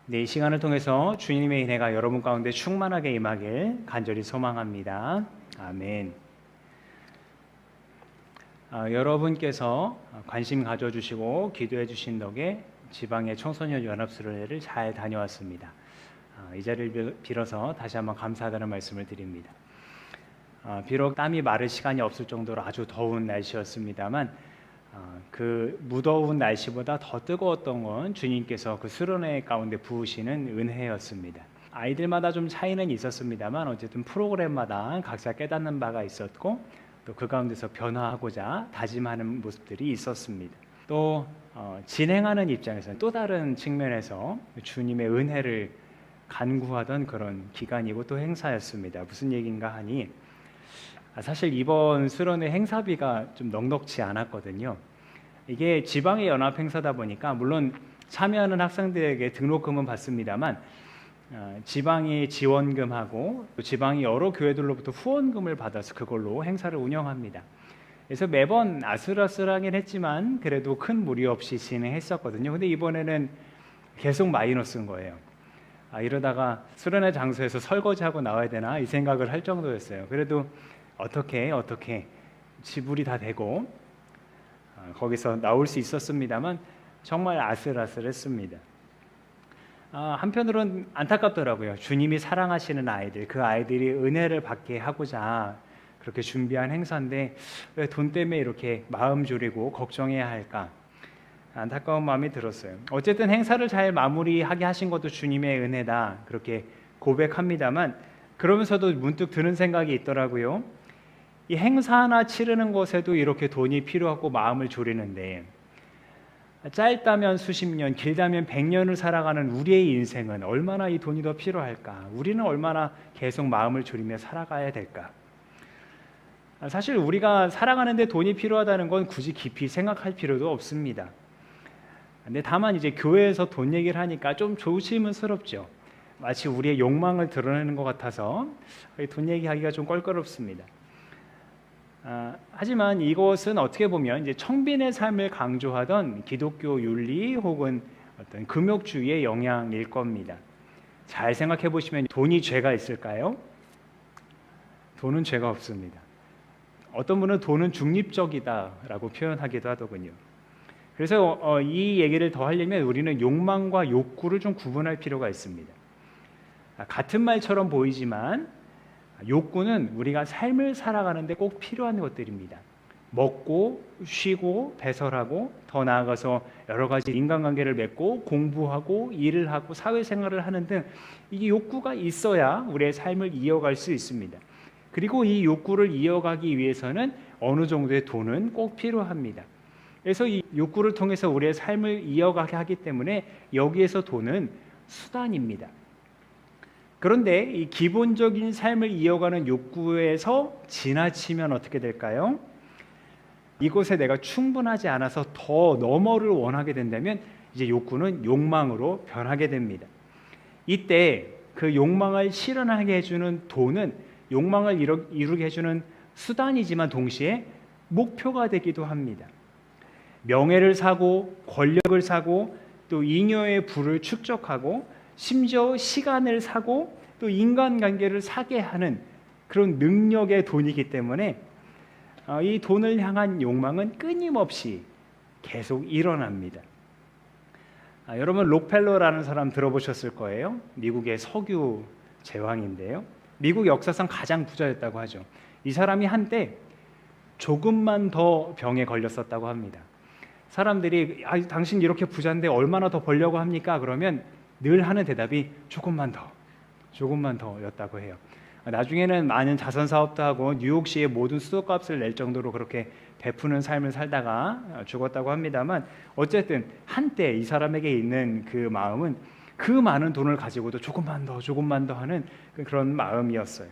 네, 이 시간을 통해서 주님의 은혜가 여러분 가운데 충만하게 임하길 간절히 소망합니다. 아멘. 여러분께서 관심 가져주시고 기도해 주신 덕에 지방의 청소년 연합수련회를 잘 다녀왔습니다. 이 자리를 빌어서 다시 한번 감사하다는 말씀을 드립니다. 비록 땀이 마를 시간이 없을 정도로 아주 더운 날씨였습니다만 그 무더운 날씨보다 더 뜨거웠던 건 주님께서 그 수련회 가운데 부으시는 은혜였습니다. 아이들마다 좀 차이는 있었습니다만 어쨌든 프로그램마다 각자 깨닫는 바가 있었고 또 그 가운데서 변화하고자 다짐하는 모습들이 있었습니다. 또 진행하는 입장에서는 또 다른 측면에서 주님의 은혜를 간구하던 그런 기간이고 또 행사였습니다. 무슨 얘기인가 하니 사실 이번 수련회 행사비가 좀 넉넉지 않았거든요. 이게 지방의 연합 행사다 보니까 물론 참여하는 학생들에게 등록금은 받습니다만 지방이 지원금하고 또 지방이 여러 교회들로부터 후원금을 받아서 그걸로 행사를 운영합니다. 그래서 매번 아슬아슬하긴 했지만 그래도 큰 무리 없이 진행했었거든요. 근데 이번에는 계속 마이너스인 거예요. 이러다가 수련회 장소에서 설거지하고 나와야 되나 이 생각을 할 정도였어요. 그래도 어떻게 지불이 다 되고 거기서 나올 수 있었습니다만 정말 아슬아슬했습니다. 한편으로는 안타깝더라고요. 주님이 사랑하시는 아이들, 그 아이들이 은혜를 받게 하고자 그렇게 준비한 행사인데 왜 돈 때문에 이렇게 마음 졸이고 걱정해야 할까? 안타까운 마음이 들었어요. 어쨌든 행사를 잘 마무리하게 하신 것도 주님의 은혜다 그렇게 고백합니다만 그러면서도 문득 드는 생각이 있더라고요. 이 행사 하나 치르는 것에도 이렇게 돈이 필요하고 마음을 졸이는데 짧다면 수십 년, 길다면 100년을 살아가는 우리의 인생은 얼마나 이 돈이 더 필요할까? 우리는 얼마나 계속 마음을 졸이며 살아가야 될까? 사실 우리가 살아가는데 돈이 필요하다는 건 굳이 깊이 생각할 필요도 없습니다. 근데 다만 이제 교회에서 돈 얘기를 하니까 좀 조심스럽죠. 마치 우리의 욕망을 드러내는 것 같아서 돈 얘기하기가 좀 껄끄럽습니다. 하지만 이것은 어떻게 보면 이제 청빈의 삶을 강조하던 기독교 윤리 혹은 어떤 금욕주의의 영향일 겁니다. 잘 생각해 보시면 돈이 죄가 있을까요? 돈은 죄가 없습니다. 어떤 분은 돈은 중립적이다라고 표현하기도 하더군요. 그래서 이 얘기를 더 하려면 우리는 욕망과 욕구를 좀 구분할 필요가 있습니다. 같은 말처럼 보이지만 욕구는 우리가 삶을 살아가는데 꼭 필요한 것들입니다. 먹고 쉬고 배설하고 더 나아가서 여러 가지 인간관계를 맺고 공부하고 일을 하고 사회생활을 하는 등 이게 욕구가 있어야 우리의 삶을 이어갈 수 있습니다. 그리고 이 욕구를 이어가기 위해서는 어느 정도의 돈은 꼭 필요합니다. 그래서 이 욕구를 통해서 우리의 삶을 이어가게 하기 때문에 여기에서 돈은 수단입니다. 그런데 이 기본적인 삶을 이어가는 욕구에서 지나치면 어떻게 될까요? 이곳에 내가 충분하지 않아서 더 너머를 원하게 된다면 이제 욕구는 욕망으로 변하게 됩니다. 이때 그 욕망을 실현하게 해주는 돈은 욕망을 이루게 해주는 수단이지만 동시에 목표가 되기도 합니다. 명예를 사고 권력을 사고 또 잉여의 부를 축적하고 심지어 시간을 사고 또 인간관계를 사게 하는 그런 능력의 돈이기 때문에 이 돈을 향한 욕망은 끊임없이 계속 일어납니다. 여러분 록펠러라는 사람 들어보셨을 거예요. 미국의 석유 제왕인데요. 미국 역사상 가장 부자였다고 하죠. 이 사람이 한때 조금만 더 병에 걸렸었다고 합니다. 사람들이 당신 이렇게 부자인데 얼마나 더 벌려고 합니까? 그러면 늘 하는 대답이 조금만 더였다고 해요. 나중에는 많은 자선 사업도 하고 뉴욕시의 모든 수도값을 낼 정도로 그렇게 베푸는 삶을 살다가 죽었다고 합니다만 어쨌든 한때 이 사람에게 있는 그 마음은 그 많은 돈을 가지고도 조금만 더 하는 그런 마음이었어요.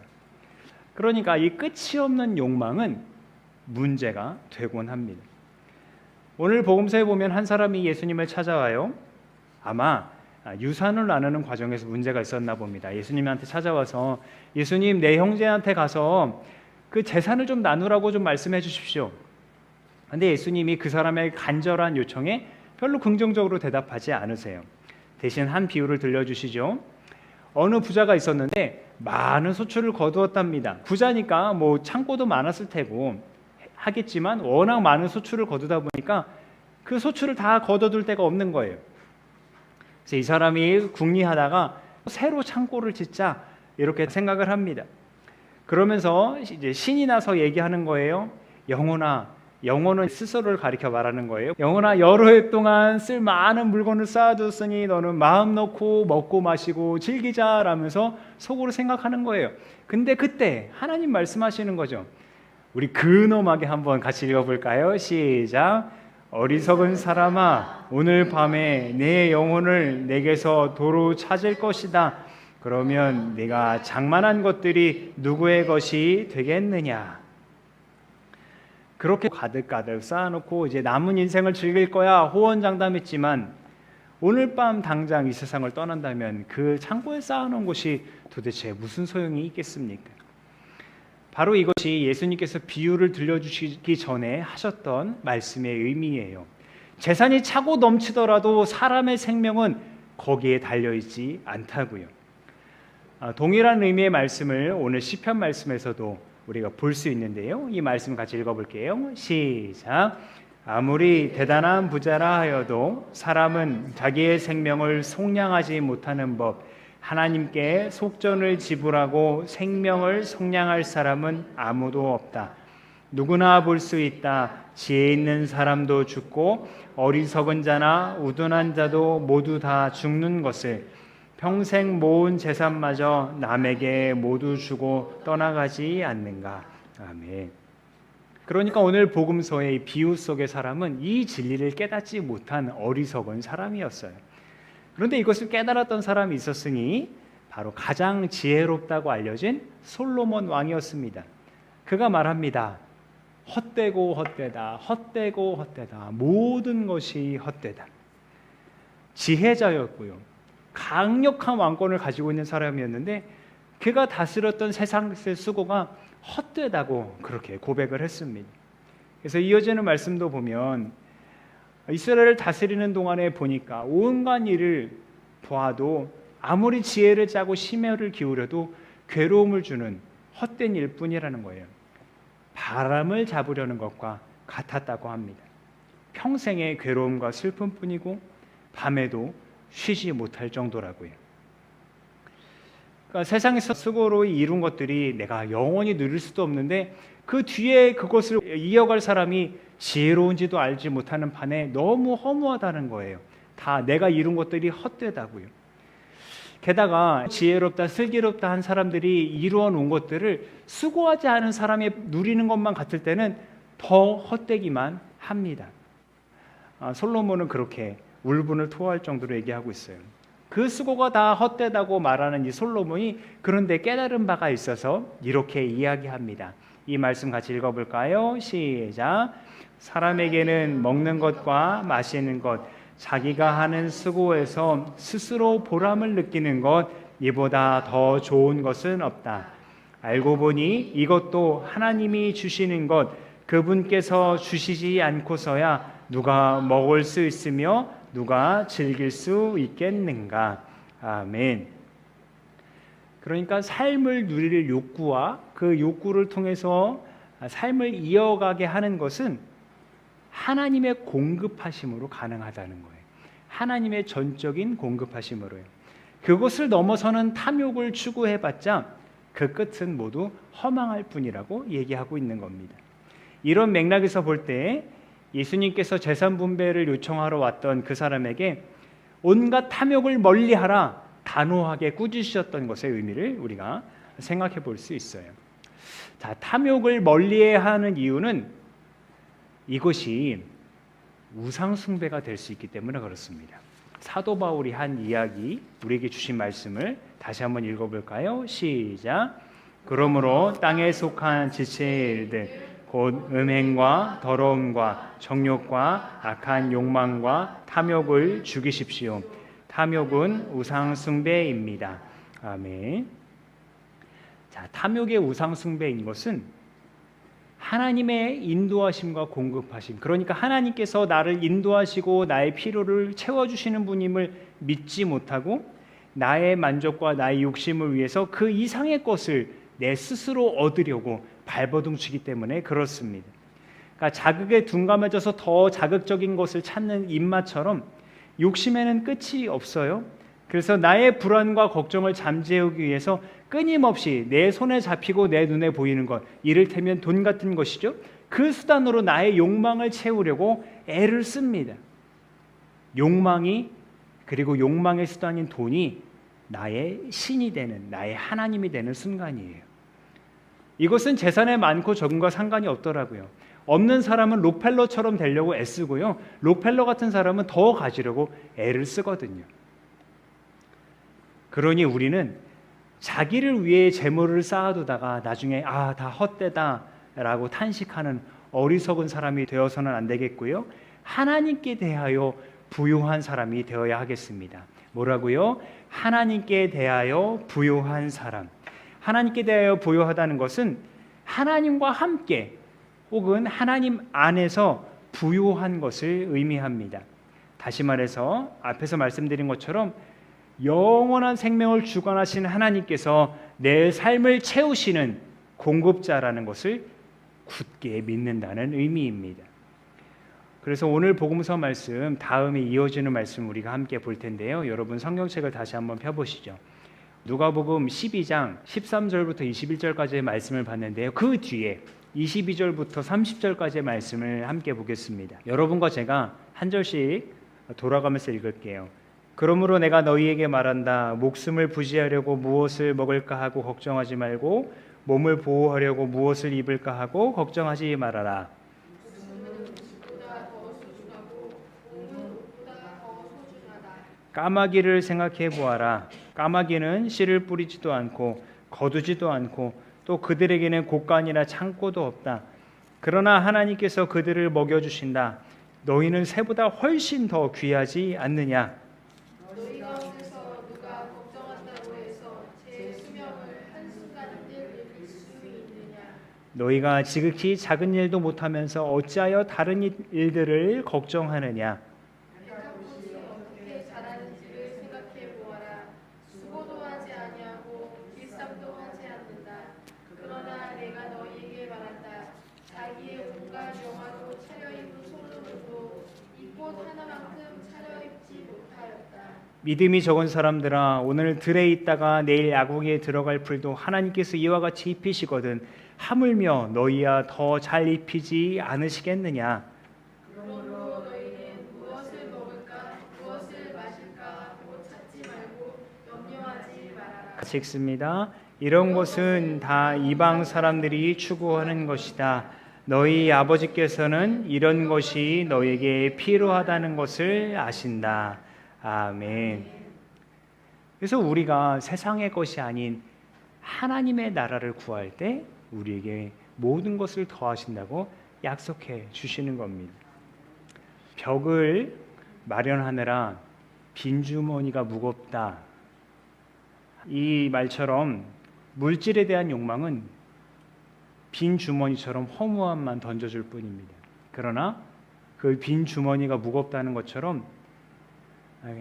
그러니까 이 끝이 없는 욕망은 문제가 되곤 합니다. 오늘 복음서에 보면 한 사람이 예수님을 찾아와요. 아마 유산을 나누는 과정에서 문제가 있었나 봅니다. 예수님한테 찾아와서 예수님 내 형제한테 가서 그 재산을 좀 나누라고 좀 말씀해 주십시오. 그런데 예수님이 그 사람의 간절한 요청에 별로 긍정적으로 대답하지 않으세요. 대신 한 비유를 들려주시죠. 어느 부자가 있었는데 많은 소출을 거두었답니다. 부자니까 뭐 창고도 많았을 테고 하겠지만 워낙 많은 소출을 거두다 보니까 그 소출을 다 거둬둘 데가 없는 거예요. 그래서 이 사람이 궁리하다가 새로 창고를 짓자 이렇게 생각을 합니다. 그러면서 이제 신이 나서 얘기하는 거예요. 영혼아, 영혼은 스스로를 가리켜 말하는 거예요. 영혼아, 여러 해 동안 쓸 많은 물건을 쌓아뒀으니 너는 마음 놓고 먹고 마시고 즐기자라면서 속으로 생각하는 거예요. 근데 그때 하나님 말씀하시는 거죠. 우리 근엄하게 한번 같이 읽어볼까요? 시작. 어리석은 사람아, 오늘 밤에 내 영혼을 내게서 도로 찾을 것이다. 그러면 네가 장만한 것들이 누구의 것이 되겠느냐? 그렇게 가득가득 쌓아놓고 이제 남은 인생을 즐길 거야 호언장담했지만 오늘 밤 당장 이 세상을 떠난다면 그 창고에 쌓아놓은 것이 도대체 무슨 소용이 있겠습니까? 바로 이것이 예수님께서 비유를 들려주시기 전에 하셨던 말씀의 의미예요. 재산이 차고 넘치더라도 사람의 생명은 거기에 달려있지 않다고요. 동일한 의미의 말씀을 오늘 시편 말씀에서도 우리가 볼 수 있는데요. 이 말씀 같이 읽어볼게요. 시작. 아무리 대단한 부자라 하여도 사람은 자기의 생명을 속량하지 못하는 법, 하나님께 속전을 지불하고 생명을 속량할 사람은 아무도 없다. 누구나 볼 수 있다. 지혜 있는 사람도 죽고 어리석은 자나 우둔한 자도 모두 다 죽는 것을, 평생 모은 재산마저 남에게 모두 주고 떠나가지 않는가. 아멘. 그러니까 오늘 복음서의 이 비유 속의 사람은 이 진리를 깨닫지 못한 어리석은 사람이었어요. 그런데 이것을 깨달았던 사람이 있었으니 바로 가장 지혜롭다고 알려진 솔로몬 왕이었습니다. 그가 말합니다. 헛되고 헛되다, 헛되고 헛되다, 모든 것이 헛되다. 지혜자였고요. 강력한 왕권을 가지고 있는 사람이었는데 그가 다스렸던 세상의 수고가 헛되다고 그렇게 고백을 했습니다. 그래서 이어지는 말씀도 보면 이스라엘을 다스리는 동안에 보니까 온갖 일을 보아도 아무리 지혜를 짜고 심혈을 기울여도 괴로움을 주는 헛된 일뿐이라는 거예요. 바람을 잡으려는 것과 같았다고 합니다. 평생의 괴로움과 슬픔뿐이고 밤에도 쉬지 못할 정도라고요. 그러니까 세상에서 수고로 이룬 것들이 내가 영원히 누릴 수도 없는데 그 뒤에 그것을 이어갈 사람이 지혜로운지도 알지 못하는 판에 너무 허무하다는 거예요. 다 내가 이룬 것들이 헛되다고요. 게다가 지혜롭다, 슬기롭다 한 사람들이 이루어 놓은 것들을 수고하지 않은 사람이 누리는 것만 같을 때는 더 헛되기만 합니다. 솔로몬은 그렇게 울분을 토할 정도로 얘기하고 있어요. 그 수고가 다 헛되다고 말하는 이 솔로몬이 그런데 깨달은 바가 있어서 이렇게 이야기합니다. 이 말씀 같이 읽어볼까요? 시작. 사람에게는 먹는 것과 마시는 것, 자기가 하는 수고에서 스스로 보람을 느끼는 것, 이보다 더 좋은 것은 없다. 알고 보니 이것도 하나님이 주시는 것, 그분께서 주시지 않고서야 누가 먹을 수 있으며 누가 즐길 수 있겠는가. 아멘. 그러니까 삶을 누릴 욕구와 그 욕구를 통해서 삶을 이어가게 하는 것은 하나님의 공급하심으로 가능하다는 거예요. 하나님의 전적인 공급하심으로요. 그것을 넘어서는 탐욕을 추구해봤자 그 끝은 모두 허망할 뿐이라고 얘기하고 있는 겁니다. 이런 맥락에서 볼 때 예수님께서 재산 분배를 요청하러 왔던 그 사람에게 온갖 탐욕을 멀리하라 단호하게 꾸짖으셨던 것의 의미를 우리가 생각해 볼 수 있어요. 자, 탐욕을 멀리해야 하는 이유는 이것이 우상 숭배가 될 수 있기 때문에 그렇습니다. 사도 바울이 한 이야기, 우리에게 주신 말씀을 다시 한번 읽어볼까요? 시작. 그러므로 땅에 속한 지체의 일들 곧 음행과 더러움과 정욕과 악한 욕망과 탐욕을 죽이십시오. 탐욕은 우상 숭배입니다. 아멘. 자, 탐욕의 우상 숭배인 것은 하나님의 인도하심과 공급하심, 그러니까 하나님께서 나를 인도하시고 나의 필요를 채워주시는 분임을 믿지 못하고 나의 만족과 나의 욕심을 위해서 그 이상의 것을 내 스스로 얻으려고 발버둥치기 때문에 그렇습니다. 그러니까 자극에 둔감해져서 더 자극적인 것을 찾는 입맛처럼 욕심에는 끝이 없어요. 그래서 나의 불안과 걱정을 잠재우기 위해서 끊임없이 내 손에 잡히고 내 눈에 보이는 것, 이를테면 돈 같은 것이죠. 그 수단으로 나의 욕망을 채우려고 애를 씁니다. 그리고 욕망의 수단인 돈이 나의 신이 되는, 나의 하나님이 되는 순간이에요. 이것은 재산의 많고 적음과 상관이 없더라고요. 없는 사람은 록펠러처럼 되려고 애쓰고요. 록펠러 같은 사람은 더 가지려고 애를 쓰거든요. 그러니 우리는 자기를 위해 재물을 쌓아두다가 나중에 다 헛되다 라고 탄식하는 어리석은 사람이 되어서는 안 되겠고요. 하나님께 대하여 부요한 사람이 되어야 하겠습니다. 뭐라고요? 하나님께 대하여 부요한 사람. 하나님께 대하여 부요하다는 것은 하나님과 함께 혹은 하나님 안에서 부요한 것을 의미합니다. 다시 말해서 앞에서 말씀드린 것처럼 영원한 생명을 주관하신 하나님께서 내 삶을 채우시는 공급자라는 것을 굳게 믿는다는 의미입니다. 그래서 오늘 복음서 말씀 다음에 이어지는 말씀 우리가 함께 볼 텐데요. 여러분 성경책을 다시 한번 펴보시죠. 누가복음 12장 13절부터 21절까지의 말씀을 봤는데요. 그 뒤에 22절부터 30절까지의 말씀을 함께 보겠습니다. 여러분과 제가 한 절씩 돌아가면서 읽을게요. 그러므로 내가 너희에게 말한다. 목숨을 부지하려고 무엇을 먹을까 하고 걱정하지 말고 몸을 보호하려고 무엇을 입을까 하고 걱정하지 말아라. 까마귀를 생각해 보아라. 까마귀는 씨를 뿌리지도 않고 거두지도 않고 또 그들에게는 곳간이나 창고도 없다. 그러나 하나님께서 그들을 먹여주신다. 너희는 새보다 훨씬 더 귀하지 않느냐? 너희 가운데서 누가 걱정한다고 해서 제 수명을 한순간인데 늘릴 수 있느냐? 너희가 지극히 작은 일도 못하면서 어찌하여 다른 일들을 걱정하느냐? 백합꽃이 어떻게 자라는지를 생각해 보아라. 수고도 하지 아니하고 길쌈도 하지 않는다. 그러나 내가 너희에게 말한다. 자기의 온갖 영화로 차려입은 솔로몬도 이 꽃 하나만큼 차려입지 못하였다. 믿음이 적은 사람들아, 오늘 들에 있다가 내일 야국에 들어갈 풀도 하나님께서 이와 같이 입히시거든 하물며 너희야 더 잘 입히지 않으시겠느냐? 그러므로 너희는 무엇을 먹을까 무엇을 마실까 하고 찾지 말고 염려하지 말아라. 같이 읽습니다. 이런 것은 다 이방 사람들이 추구하는 것이다. 너희 아버지께서는 이런 것이 너에게 필요하다는 것을 아신다. 아멘. 그래서 우리가 세상의 것이 아닌 하나님의 나라를 구할 때 우리에게 모든 것을 더하신다고 약속해 주시는 겁니다. 벽을 마련하느라 빈주머니가 무겁다. 이 말처럼 물질에 대한 욕망은 빈 주머니처럼 허무함만 던져줄 뿐입니다. 그러나 그 빈 주머니가 무겁다는 것처럼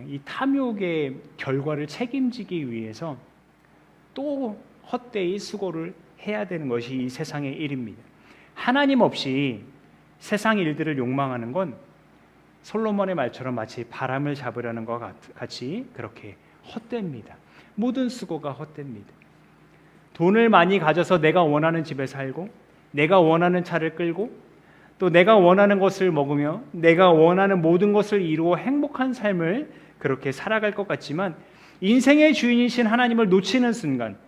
이 탐욕의 결과를 책임지기 위해서 또 헛되이 수고를 해야 되는 것이 이 세상의 일입니다. 하나님 없이 세상 일들을 욕망하는 건 솔로몬의 말처럼 마치 바람을 잡으려는 것 같이 그렇게 헛됩니다. 모든 수고가 헛됩니다. 돈을 많이 가져서 내가 원하는 집에 살고 내가 원하는 차를 끌고 또 내가 원하는 것을 먹으며 내가 원하는 모든 것을 이루어 행복한 삶을 그렇게 살아갈 것 같지만 인생의 주인이신 하나님을 놓치는 순간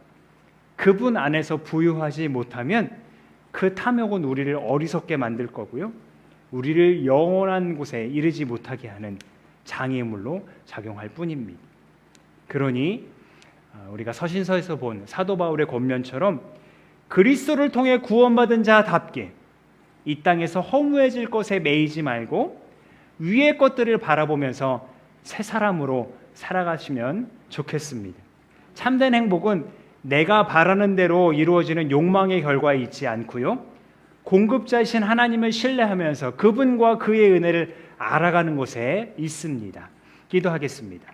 그분 안에서 부유하지 못하면 그 탐욕은 우리를 어리석게 만들 거고요. 우리를 영원한 곳에 이르지 못하게 하는 장애물로 작용할 뿐입니다. 그러니 우리가 서신서에서 본 사도 바울의 권면처럼 그리스도를 통해 구원받은 자답게 이 땅에서 허무해질 것에 매이지 말고 위의 것들을 바라보면서 새 사람으로 살아가시면 좋겠습니다. 참된 행복은 내가 바라는 대로 이루어지는 욕망의 결과에 있지 않고요. 공급자이신 하나님을 신뢰하면서 그분과 그의 은혜를 알아가는 곳에 있습니다. 기도하겠습니다.